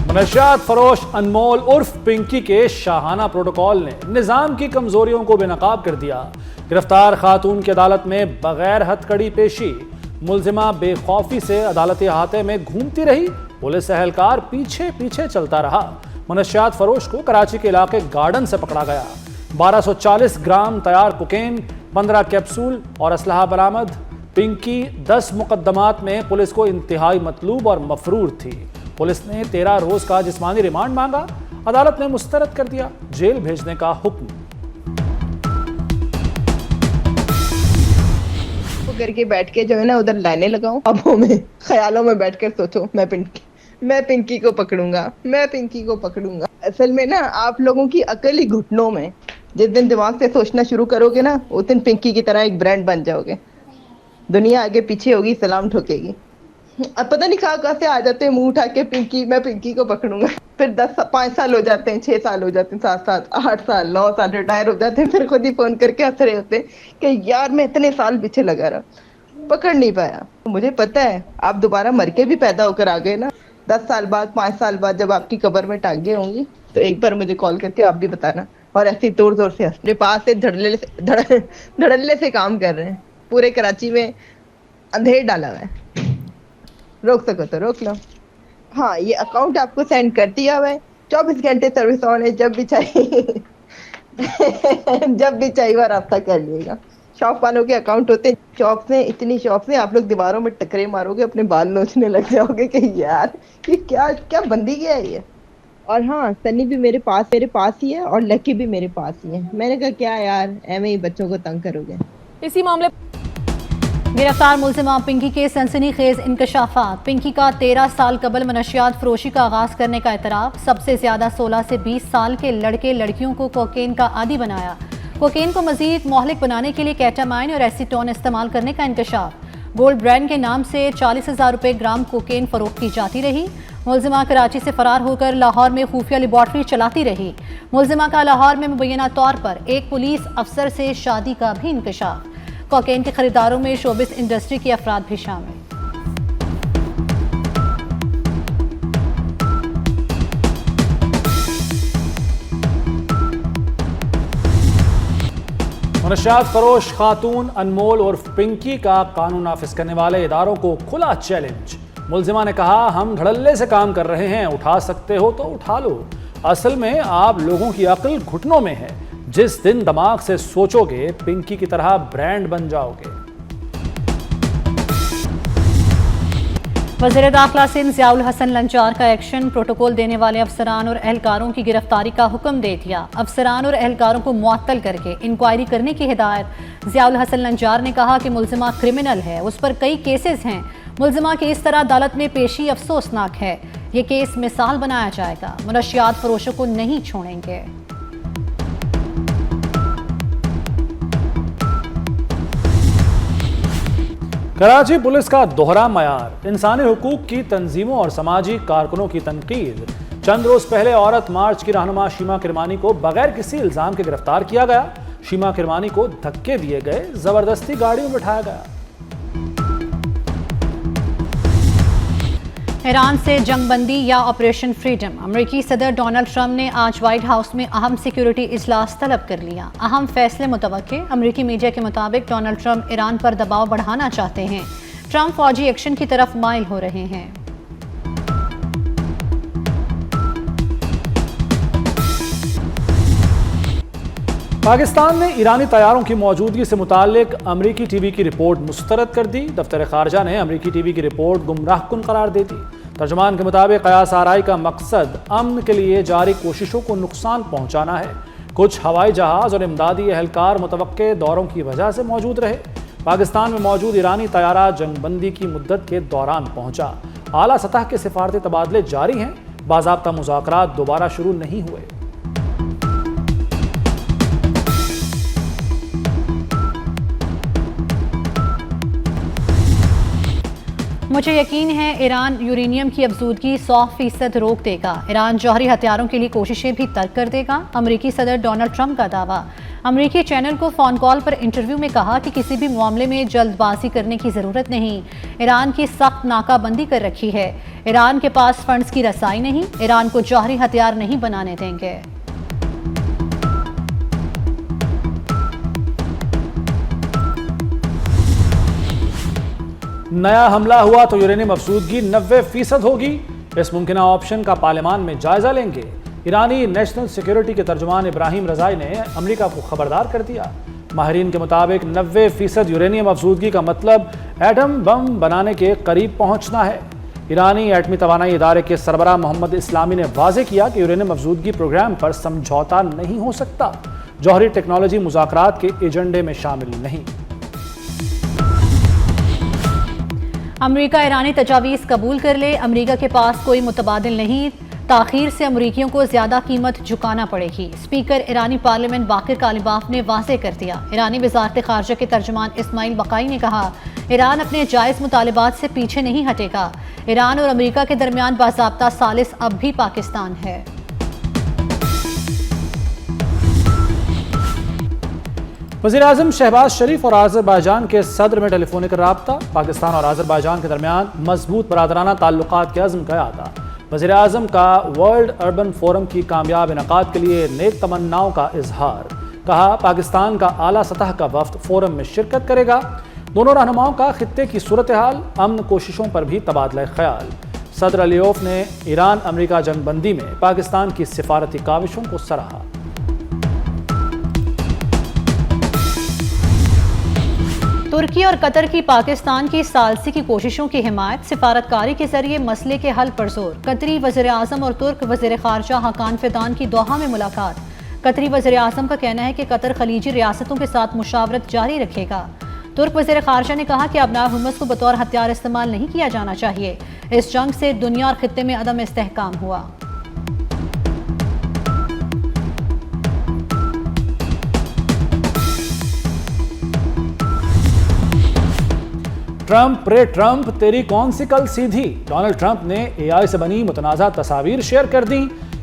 मनशियात फरोश अनमोल उर्फ पिंकी के शाहाना प्रोटोकॉल ने निजाम की कमजोरियों को बेनकाब कर दिया। गिरफ्तार खातून की अदालत में बगैर हथकड़ी पेशी। मुलजिमा बेखौफी से अदालती अहाते में घूमती रही। पुलिस एहलकार पीछे पीछे चलता रहा। मनशियात फरोश को कराची के इलाके गार्डन से पकड़ा गया। 1240 ग्राम तैयार कोकेन, 15 कैप्सूल और असलहा बरामद। पिंकी 10 मुकदमात में पुलिस को इंतहाई मतलूब और मफरूर थी। पुलिस ने 13 रोज का जिस्मानी रिमांड मांगा। अदालत ने मुस्तरद कर दिया। जेल भेजने का हुक्म। करके बैठ के जो है ना उधर लाइनें लगाऊं। अब मैं ख्यालों में बैठकर सोचो मैं पिंकी को पकड़ूंगा, मैं पिंकी को पकड़ूंगा। असल में ना आप लोगों की अकल ही घुटनों में। जिस दिन दिमाग से सोचना शुरू करोगे ना उस दिन पिंकी की तरह एक ब्रांड बन जाओगे। दुनिया आगे पीछे होगी, सलाम ठोकेगी। अब पता नहीं कहाँ से आ जाते हैं मुंह उठा के मैं पिंकी को पकड़ूंगा। फिर 5 साल हो जाते हैं, 6 साल हो जाते हैं, 7 साल, 8 साल, 9 साल रिटायर हो जाते हैं। फिर खुद ही फोन करके हंस रहे होते हैं कि यार मैं इतने साल पीछे लगा रहा, पकड़ नहीं पाया। मुझे पता है आप दोबारा मर के भी पैदा होकर आ गए ना 10 साल बाद, 5 साल बाद, जब आपकी कब्र में टांगे होंगी तो एक बार मुझे कॉल करके आप भी बताना। और ऐसे जोर जोर से अपने पास से धड़ल्ले से काम कर रहे हैं। पूरे कराची में अंधेर डाला हुआ है। रोक सको तो रोक लो। हाँ, ये अकाउंट आपको सेंड कर दिया हुआ है। 24 घंटे सर्विस ऑन है। जब भी चाहिए जब भी चाहिए रास्ता कर लिएगा। शॉप वालों के अकाउंट होते हैं। शॉप में इतनी शॉप में आप लोग दीवारों में टकरे मारोगे, अपने बाल नोचने लग जाओगे कि यार ये क्या बंदी क्या है ये। और हाँ, सनी भी मेरे पास ही है और लकी भी मेरे पास ही है। मैंने कहा क्या यार एवं ही बच्चों को तंग करोगे। इसी मामले गिरफ्तार मुलजिमा पिंकी के सनसनीखेज इंकशाफात। पिंकी का 13 साल कबल मनशियात फरोशी का आगाज करने का एतराफ। सबसे ज्यादा 16 से 20 साल के लड़के लड़कियों को कोकेन का आदी बनाया। कोकेन को मजीद मोहलिक बनाने के लिए केटामाइन और एसीटोन इस्तेमाल करने का इंकशाफ। गोल्ड ब्रांड के नाम से 40,000 रुपए ग्राम कोकेन फरोख्त की जाती रही। मुलजिमा कराची से फरार होकर लाहौर में खुफिया लेबॉर्ट्री चलाती रही। मुलजिमा का लाहौर में मुबैना तौर पर एक पुलिस अफसर से शादी का भी इंकशाफ। कोकेन के खरीदारों में शोबिस इंडस्ट्री के अफराद भी शामिल। मनशियात फरोश खातून अनमोल उर्फ पिंकी का कानून नाफिज करने वाले इदारों को खुला चैलेंज। मुलजिमा ने कहा हम धड़ल्ले से काम कर रहे हैं, उठा सकते हो तो उठा लो। असल में आप लोगों की अक्ल घुटनों में है। जिस दिन दिमाग से सोचोगे पिंकी की तरह ब्रांड बन जाओगे। वज़ीर दाखिला सिंध ज़ियाउल हसन लंचार का एक्शन। प्रोटोकॉल देने वाले अफसरान और एहलकारों की गिरफ्तारी का हुक्म दे दिया। अफसरान और एहलकारों को मुअत्तल करके इंक्वायरी करने की हिदायत। ज़ियाउल हसन लंचार ने कहा कि मुलजिमा क्रिमिनल है, उस पर कई केसेस हैं। मुलजिमा की इस तरह अदालत में पेशी अफसोसनाक है। ये केस मिसाल बनाया जाएगा। मनशियात फरोशों को नहीं छोड़ेंगे। कराची पुलिस का दोहरा मयार। इंसानी हुकूक की तंजीमों और समाजी कारकुनों की तनकीद। चंद रोज पहले औरत मार्च की रहनुमा शीमा किरमानी को बगैर किसी इल्जाम के गिरफ्तार किया गया। शीमा किरमानी को धक्के दिए गए, जबरदस्ती गाड़ी में बिठाया गया। ईरान से जंगबंदी या ऑपरेशन फ्रीडम। अमेरिकी सदर डोनाल्ड ट्रंप ने आज व्हाइट हाउस में अहम सिक्योरिटी इजलास तलब कर लिया। अहम फैसले मुतवक्के। अमेरिकी मीडिया के मुताबिक डोनाल्ड ट्रंप ईरान पर दबाव बढ़ाना चाहते हैं। ट्रंप फौजी एक्शन की तरफ माइल हो रहे हैं। पाकिस्तान ने ईरानी तैयारों की मौजूदगी से मुताल्लिक अमरीकी टीवी की रिपोर्ट मुस्तरद कर दी। दफ्तर खारजा ने अमरीकी टीवी की रिपोर्ट गुमराहकुन करार दे दी। तर्जुमान के मुताबिक कयास आराई का मकसद अमन के लिए जारी कोशिशों को नुकसान पहुंचाना है। कुछ हवाई जहाज और इमदादी एहलकार मुतवक्के दौरों की वजह से मौजूद रहे। पाकिस्तान में मौजूद ईरानी तैयारा जंगबंदी की मुद्दत के दौरान पहुंचा। आला सतह के सिफारती तबादले जारी हैं। बाज़ाब्ता मुज़ाकरात दोबारा शुरू नहीं हुए। मुझे यकीन है ईरान यूरेनियम की अफजूदगी 100% रोक देगा। ईरान जौहरी हथियारों के लिए कोशिशें भी तर्क कर देगा। अमेरिकी सदर डोनाल्ड ट्रंप का दावा। अमेरिकी चैनल को फ़ोन कॉल पर इंटरव्यू में कहा कि किसी भी मामले में जल्दबाजी करने की ज़रूरत नहीं। ईरान की सख्त नाकाबंदी कर रखी है। ईरान के पास फंड्स की रसाई नहीं, ईरान को जौहरी हथियार नहीं बनाने देंगे। नया हमला हुआ तो यूरेनियम अफसूदगी 90% होगी। इस मुमकिन ऑप्शन का पार्लियामान में जायजा लेंगे। ईरानी नेशनल सिक्योरिटी के तर्जुमान इब्राहिम रजाई ने अमेरिका को खबरदार कर दिया। माहिरीन के मुताबिक 90% यूरेनियम अफसूदगी का मतलब एटम बम बनाने के करीब पहुंचना है। ईरानी एटमी तवानाई इदारे के सरबराह मोहम्मद इस्लामी ने वाजे किया कि यूरेनियम अफसूदगी प्रोग्राम पर समझौता नहीं हो सकता। जौहरी टेक्नोलॉजी मुज़ाकरात के एजेंडे में शामिल नहीं। अमेरिका ईरानी तजावीज़ कबूल कर ले, अमेरिका के पास कोई मुतबादिल नहीं, ताखीर से अमरीकियों को ज्यादा कीमत झुकाना पड़ेगी। स्पीकर ईरानी पार्लियामेंट बाकिर कालिबाफ ने वाज़े कर दिया। ईरानी वज़ारत ख़ारजा के तर्जुमान इस्माइल बकाई ने कहा, ईरान अपने जायज़ मुतालिबात से पीछे नहीं हटेगा। ईरान और अमेरिका के दरमियान बाज़ाब्ता सालिस अब भी पाकिस्तान है। वज़ीर-ए-आज़म शहबाज शरीफ और आज़रबाईजान के सदर में टेलीफोनिक राब्ता। पाकिस्तान और आज़रबाईजान के दरमियान मजबूत बरादराना ताल्लुकात के अज़्म का यादा। वज़ीर-ए-आज़म का वर्ल्ड अर्बन फोरम की कामयाब इनकाद के लिए नेक तमन्नाओं का इजहार। कहा, पाकिस्तान का आला सतह का वफ्द फोरम में शिरकत करेगा। दोनों रहनुमाओं का खित्ते की सूरत हाल, अमन कोशिशों पर भी तबादला ख्याल। सदर अलीओफ ने ईरान अमेरिका जंगबंदी में पाकिस्तान की सिफारती काविशों को सराहा। तुर्की और कतर की पाकिस्तान की सालसी की कोशिशों की हिमायत, सिफारतकारी के जरिए मसले के हल पर जोर। कतरी वज़ीर-ए-आज़म और तुर्क वज़ीर ख़ारजा हकान फिदान की दोहा में मुलाकात। कतरी वज़ीर-ए-आज़म का कहना है कि कतर खलीजी रियासतों के साथ मुशावरत जारी रखेगा। तुर्क वज़ीर ख़ारजा ने कहा कि अबनाए हुमस को बतौर हथियार इस्तेमाल नहीं किया जाना चाहिए। इस जंग से दुनिया और खित्ते में अदम इस्तेहकाम हुआ। ट्रंप प्रे ट्रंप तेरी कौन सी कल सीधी। डोनाल्ड ट्रंप ने एआई से बनी मुतनाज़ा तस्वीर शेयर कर दी।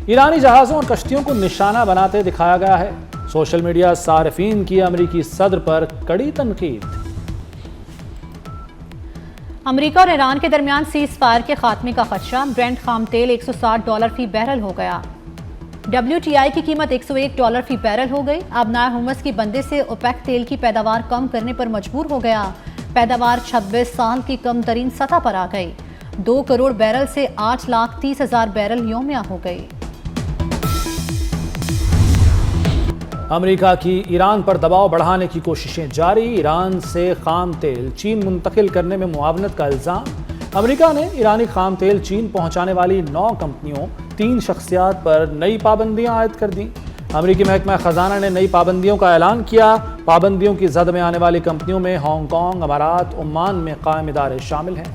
ईरानी जहाज़ों और कश्तियों को निशाना बनाते दिखाया गया है। सोशल मीडिया सारिफीन की अमेरिकी सदर पर कड़ी तनकीद। अमेरिका और ईरान के दरमियान सीज फायर के खात्मे का खदशा। ब्रेंट खाम तेल $160 फी बैरल हो गया। WTI की कीमत $101 फी बैरल हो गई। अबनाए हुमस की बंदे से ओपेक तेल की पैदावार कम करने पर मजबूर हो गया। पैदावार 26 साल की कम तरीन सतह पर आ गई। 2 करोड़ बैरल से 8,30,000 बैरल यौमिया हो गई। अमेरिका की ईरान पर दबाव बढ़ाने की कोशिशें जारी। ईरान से खाम तेल चीन मुंतकिल करने में मुआवनत का इल्ज़ाम। अमेरिका ने ईरानी खाम तेल चीन पहुंचाने वाली 9 कंपनियों, 3 शख्सियात पर नई पाबंदियां आयद कर दी। अमेरिकी महकमा खजाना ने नई पाबंदियों का ऐलान किया। पाबंदियों की जद में आने वाली कंपनियों में हांगकांग, अमारात, ओमान में कायम इदारे शामिल हैं।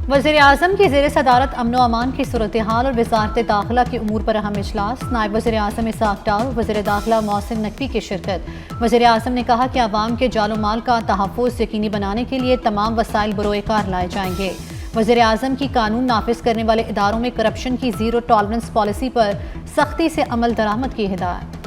वज़ीर-ए-आज़म की ज़ेर सदारत अमन व अमान की सूरत हाल और वज़ारत दाखिला के उमूर पर अहम इजलास। नायब वज़ीर-ए-आज़म इसाक डार, वज़ीर दाखिला मोहसिन नकवी की शिरकत। वज़ीर-ए-आज़म ने कहा कि अवाम के जालो माल का तहफ़्फ़ुज़ यकीनी बनाने के लिए तमाम वसाइल बरोए कार लाए जाएंगे। वज़ीर-ए-आज़म की कानून नाफिज करने वाले इदारों में करप्शन की ज़ीरो टॉलरेंस पॉलिसी पर सख्ती से अमल दरामद की हिदायत।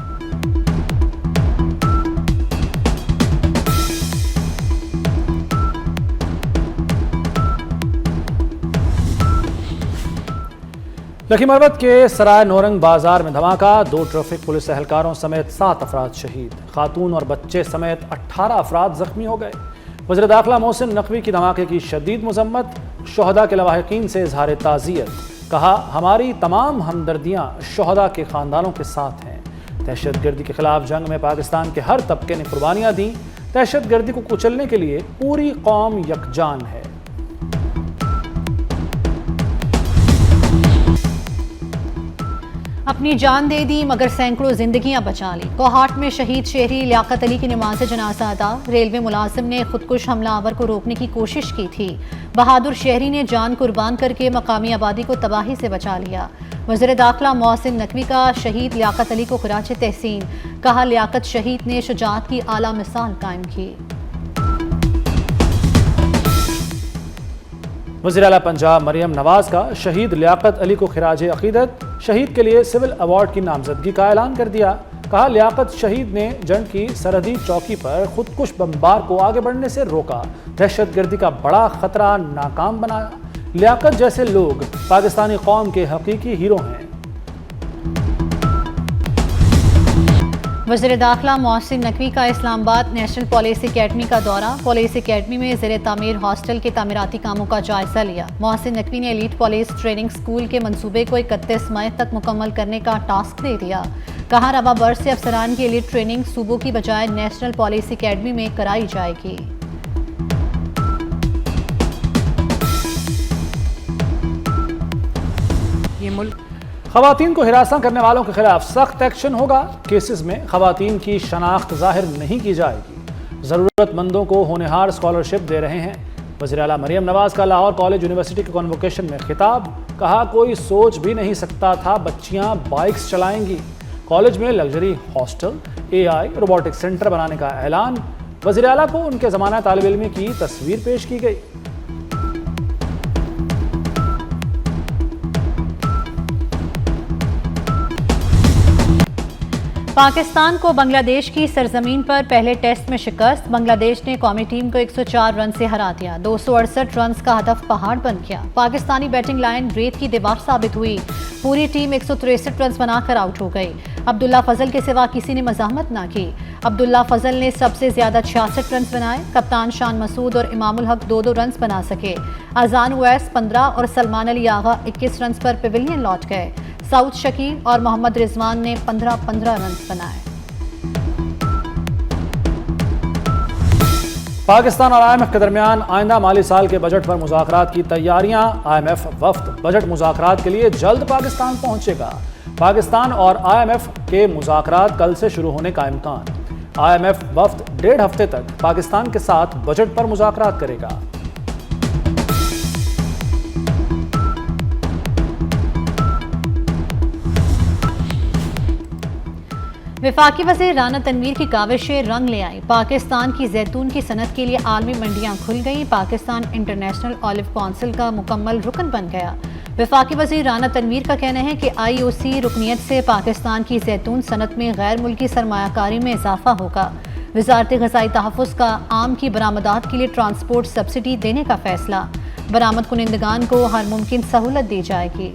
लखीमपुर के सराय नौरंग बाजार में धमाका। 2 ट्रैफिक पुलिस एहलकारों समेत 7 अफराद शहीद। खातून और बच्चे समेत 18 अफराद जख्मी हो गए। वज़ीर दाखिला मोहसिन नकवी की धमाके की शदीद मजम्मत। शोहदा के लवाहिकीन से इजहार ताज़ियत। कहा, हमारी तमाम हमदर्दियाँ शोहदा के ख़ानदानों के साथ हैं। दहशतगर्दी के खिलाफ जंग में पाकिस्तान के हर तबके ने कुर्बानियाँ दी। दहशतगर्दी को कुचलने के लिए पूरी कौम यकजान है। अपनी जान दे दी मगर सैकड़ों जिंदगियां बचा ली। कोहाट में शहीद शहरी लियाकत अली की नमाज जनाजा अदा। रेलवे मुलाजिम ने खुदकुश हमलावर को रोकने की कोशिश की थी। बहादुर शहरी ने जान कुर्बान करके मकामी आबादी को तबाही से बचा लिया। वज़ीर दाखिला मोहसिन नकवी का शहीद लियाकत अली को खिराज तहसीन। कहा, लियाकत शहीद ने शुजाअत की आला मिसाल कायम की। वज़ीर आला पंजाब मरियम नवाज का शहीद लियाकत अली को खिराज अकीदत। शहीद के लिए सिविल अवार्ड की नामजदगी का ऐलान कर दिया। कहा, लियाकत शहीद ने जंग की सरहदी चौकी पर खुदकुश बमबार को आगे बढ़ने से रोका, दहशतगर्दी का बड़ा खतरा नाकाम बनाया। लियाकत जैसे लोग पाकिस्तानी कौम के हकीकी हीरो हैं। वज़ीर दाखिला मोहसिन नकवी का इस्लामाबाद नेशनल पुलिस एकेडमी का दौरा। पुलिस एकेडमी में ज़ेर तामीर हॉस्टल के तामीराती कामों का जायजा लिया। मोहसिन नकवी ने एलीट पुलिस ट्रेनिंग स्कूल के मंसूबे को 31 मई तक मुकम्मल करने का टास्क दे दिया। कहा, रवा बर्स से अफसरान की एलीट ट्रेनिंग सूबों की बजाय नेशनल पुलिस एकेडमी में कराई जाएगी। ये मुल्क खवातीन को हिरासत करने वालों के खिलाफ सख्त एक्शन होगा। केसेस में खवातीन की शनाख्त जाहिर नहीं की जाएगी। ज़रूरतमंदों को होनहार स्कॉलरशिप दे रहे हैं। वज़ीर आला मरियम नवाज का लाहौर कॉलेज यूनिवर्सिटी के कॉन्वोकेशन में खिताब। कहा, कोई सोच भी नहीं सकता था बच्चियां बाइक्स चलाएंगी। कॉलेज में luxury hostel, AI robotic centre बनाने का ऐलान। वज़ीर आला को उनके ज़माना तालिब इल्मी की तस्वीर पेश की गई। पाकिस्तान को बांग्लादेश की सरजमीन पर पहले टेस्ट में शिकस्त। बांग्लादेश ने कौमी टीम को 104 रन से हरा दिया। 268 रन का हदफ पहाड़ बन गया। पाकिस्तानी बैटिंग लाइन रेत की दीवार साबित हुई। पूरी टीम 163 रन बनाकर आउट हो गई। अब्दुल्ला फजल के सिवा किसी ने मज़ाहमत ना की। अब्दुल्ला फजल ने सबसे ज्यादा 66 रन बनाए। कप्तान शान मसूद और इमामुल हक 2-2 रन बना सके। अजान उवैस 15 और सलमान अली आगा 21 रन पर पेविलियन लौट गए। सऊद शकील और मोहम्मद रिजवान ने 15-15 रन बनाए। पाकिस्तान और IMF के दरमियान आइंदा माली साल के बजट पर मुज़ाकरात की तैयारियां। IMF वफ्द बजट मुज़ाकरात के लिए जल्द पाकिस्तान पहुंचेगा। पाकिस्तान और IMF के मुज़ाकरात कल से शुरू होने का इम्कान। IMF वफ्द 1.5 हफ्ते तक पाकिस्तान के साथ बजट पर मुज़ाकरात करेगा। वफाकी वज़ीर राना तनवीर की काविशें रंग ले आई। पाकिस्तान की जैतून की सनत के लिए आलमी मंडियां खुल गई। पाकिस्तान इंटरनेशनल ऑलिव काउंसिल का मुकम्मल रुकन बन गया। वफाकी वज़ीर राना तनवीर का कहना है कि IOC रुकनियत से पाकिस्तान की जैतून सनत में गैर मुल्की सरमायाकारी में इजाफा होगा। वज़ारत ग़ज़ाई तहफ़्फ़ुज़ का आम की बरामदात के लिए ट्रांसपोर्ट सब्सिडी देने का फैसला। बरामद कुनिंदगान को हर मुमकिन सहूलत दी जाएगी।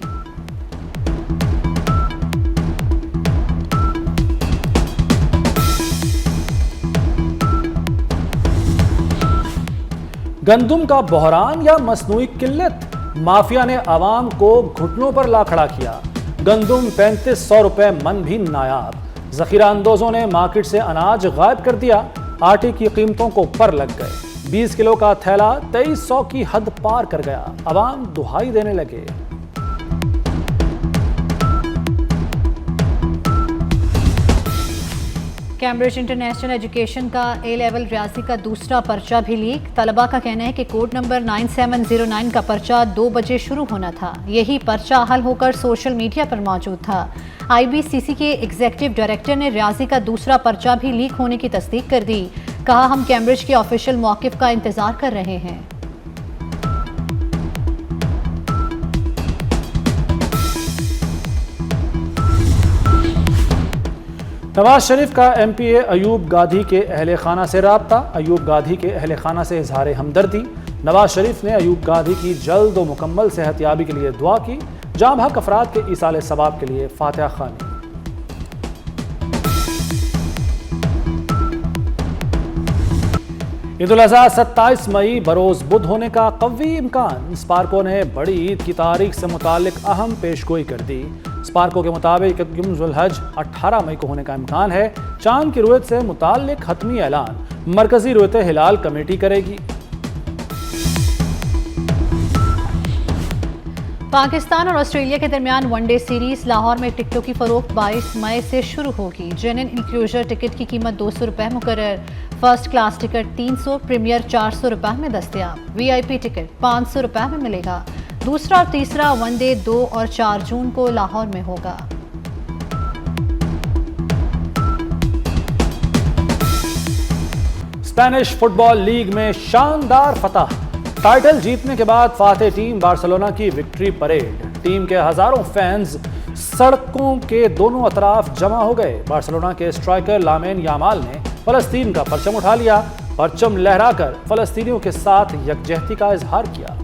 गंदुम का बहरान या मसनूई किल्लत, माफिया ने आवाम को घुटनों पर ला खड़ा किया। गंदुम 3500 रुपए मन भी नायाब। जखीरा अंदोजों ने मार्केट से अनाज गायब कर दिया। आटे की कीमतों को पर लग गए। 20 किलो का थैला 2300 की हद पार कर गया। आवाम दुहाई देने लगे। कैम्ब्रिज इंटरनेशनल एजुकेशन का A लेवल रियाजी का दूसरा पर्चा भी लीक। तलबा का कहना है कि कोड नंबर 9709 का पर्चा 2 बजे शुरू होना था। यही पर्चा हल होकर सोशल मीडिया पर मौजूद था। IBCC के एग्जीक्यूटिव डायरेक्टर ने रियाजी का दूसरा पर्चा भी लीक होने की तस्दीक कर दी। कहा, हम कैम्ब्रिज के ऑफिशियल मौक़िफ़ का इंतजार कर रहे हैं। नवाज शरीफ का MPA अयूब गाधी के अहले खाना से राब्ता। अयूब गाधी के अहले खाना से इजहार हमदर्दी। नवाज शरीफ ने अयूब गाधी की जल्द व मुकम्मल सेहतयाबी के लिए दुआ की। जाँ बहक अफराद के ईसाल सवाब के लिए फातिहा खानी। ईद उल अज़हा 27 मई बरोज़ बुध होने का कवी इम्कान। स्पार्को ने बड़ी ईद की तारीख से मुतालिक अहम पेशगोई कर दी। स्पार्को के मुताबिक यौम ज़ुल हज 18 मई को होने का इम्कान है। चांद की रुयत से मुतालिक हतमी ऐलान मरकजी रुयत हिलाल कमेटी करेगी। पाकिस्तान और ऑस्ट्रेलिया के दरमियान वनडे सीरीज। लाहौर में टिकटों की फरोख्त 22 मई से शुरू होगी। जेनरल इंक्लूजर टिकट की कीमत 200 रुपये मुकर्रर। फर्स्ट क्लास टिकट 300, प्रीमियर 400 रुपये में दस्तयाब। VIP टिकट 500 रुपये में मिलेगा। दूसरा और तीसरा वनडे 2 और 4 जून को लाहौर में होगा। स्पेनिश फुटबॉल लीग में शानदार फतह। टाइटल जीतने के बाद फातेह टीम बार्सिलोना की विक्ट्री परेड। टीम के हजारों फैंस सड़कों के दोनों अतराफ जमा हो गए। बार्सिलोना के स्ट्राइकर लामिन यामाल ने फलस्तीन का परचम उठा लिया। परचम लहराकर फलस्तीनियों के साथ यकजहती का इजहार किया।